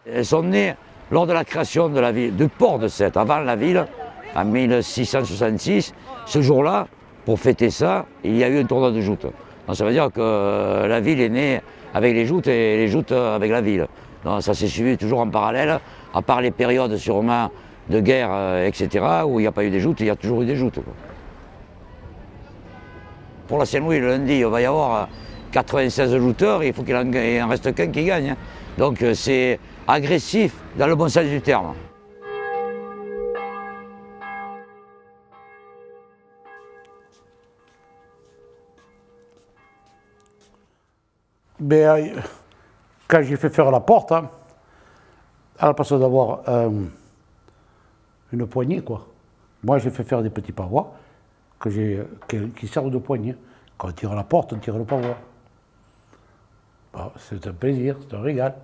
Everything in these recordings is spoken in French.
Elles sont nées lors de la création de la ville, du port de Sète, avant la ville, en 1666. Ce jour-là, pour fêter ça, il y a eu un tournoi de joutes. Donc ça veut dire que la ville est née avec les joutes et les joutes avec la ville. Donc ça s'est suivi toujours en parallèle, à part les périodes sûrement de guerre, etc., où il n'y a pas eu des joutes, il y a toujours eu des joutes, quoi. Pour la Saint-Louis, le lundi, il va y avoir 96 jouteurs, il faut qu'il en reste qu'un qui gagne. Donc c'est agressif dans le bon sens du terme. Mais quand j'ai fait faire la porte, hein, à la place d'avoir une poignée, quoi. Moi, j'ai fait faire des petits pavois qui servent de poignée. Quand on tire la porte, on tire le pavois. Bon, c'est un plaisir, c'est un régal.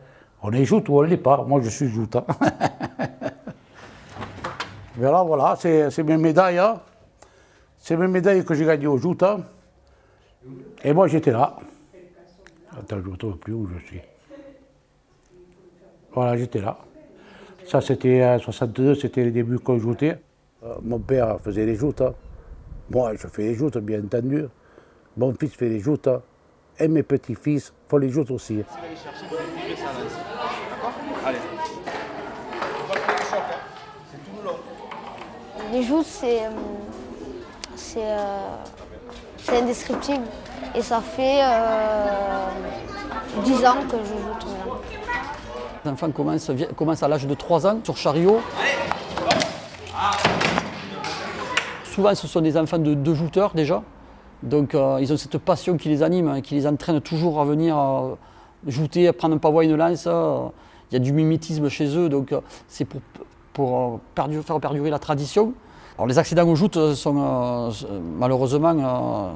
On est joute ou on ne l'est pas. Moi, je suis joute. Hein. Mais là, voilà, c'est mes médailles. Hein. C'est mes médailles que j'ai gagnées aux joutes. Hein. Et moi, j'étais là. Attends, je ne retrouve plus où je suis. Voilà, j'étais là. Ça, c'était en 62, c'était les débuts qu'on jouait. Mon père faisait les joutes. Hein. Moi, je fais les joutes, bien entendu. Mon fils fait les joutes. Hein. Et mes petits-fils font les joutes aussi. Les joutes, c'est indescriptible. Et ça fait 10 ans que je joue tout maintenant. Les enfants commencent à l'âge de 3 ans sur chariot. Souvent, ce sont des enfants de jouteurs déjà. Donc, ils ont cette passion qui les anime, qui les entraîne toujours à venir jouter, à prendre un pavois, une lance. Il y a du mimétisme chez eux, donc c'est pour faire perdurer la tradition. Alors, les accidents aux joutes sont malheureusement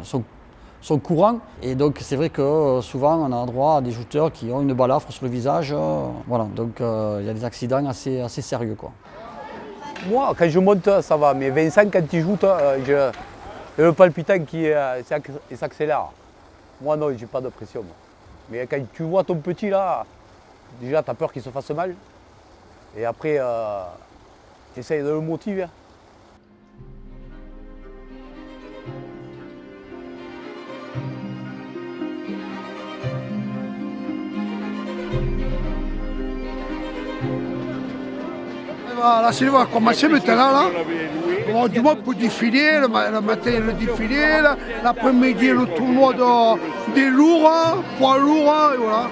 sont courants. Et donc c'est vrai que souvent on a droit à des jouteurs qui ont une balafre sur le visage. Voilà, donc il y a des accidents assez sérieux, quoi. Moi, quand je monte, ça va, mais Vincent, quand il joue, j'ai le palpitant qui s'accélère. Moi, non, j'ai pas de pression. Moi. Mais quand tu vois ton petit là, déjà, tu as peur qu'il se fasse mal. Et après, tu essayes de le motiver. La Sylvain va commencer maintenant là. On du monde pour défiler, le matin le défilé, l'après-midi le tournoi des lourds, poids lourds, et voilà.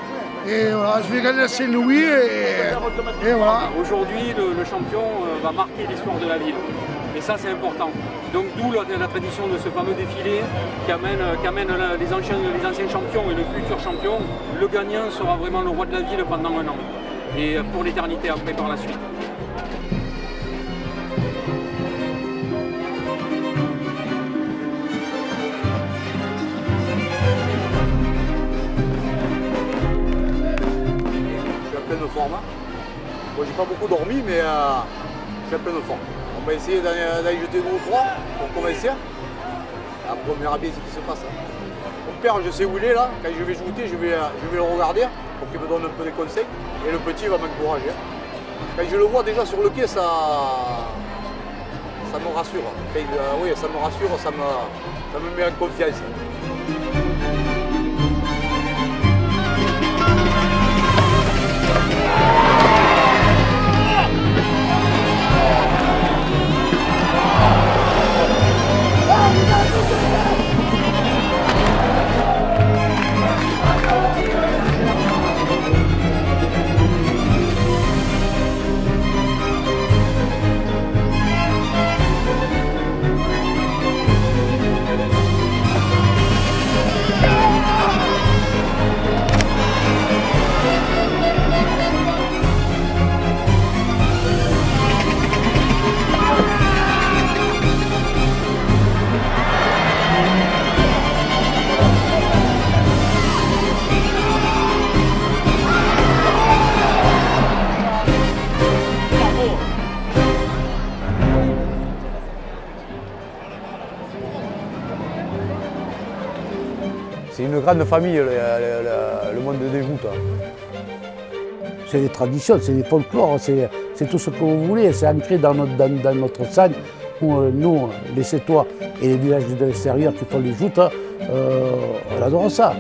Et voilà, je vais gagner la Saint-Louis et voilà. Aujourd'hui, le champion va marquer l'histoire de la ville. Et ça, c'est important. Donc d'où la tradition de ce fameux défilé qui amène les anciens champions et le futur champion. Le gagnant sera vraiment le roi de la ville pendant un an. Et pour l'éternité après, par la suite. De forme. Moi j'ai pas beaucoup dormi mais je suis à pleine forme. On va essayer d'aller jeter 2 ou 3 pour commencer. Après on verra bien ce qui se passe. Mon père je sais où il est là, quand je vais jouer je vais le regarder pour qu'il me donne un peu des conseils et le petit va m'encourager. Quand je le vois déjà sur le quai ça me rassure. Enfin, oui ça me rassure, ça me met en confiance. C'est une grande famille, le monde des joutes. c'est des traditions, c'est des folklores, c'est tout ce que vous voulez. C'est ancré dans notre sang où nous, les Sétois et les villages de l'extérieur qui font les joutes, on adore ça.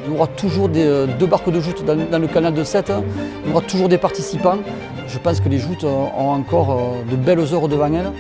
Il y aura toujours deux barques de joutes dans le canal de Sète, il y aura toujours des participants. Je pense que les joutes ont encore de belles heures devant elles.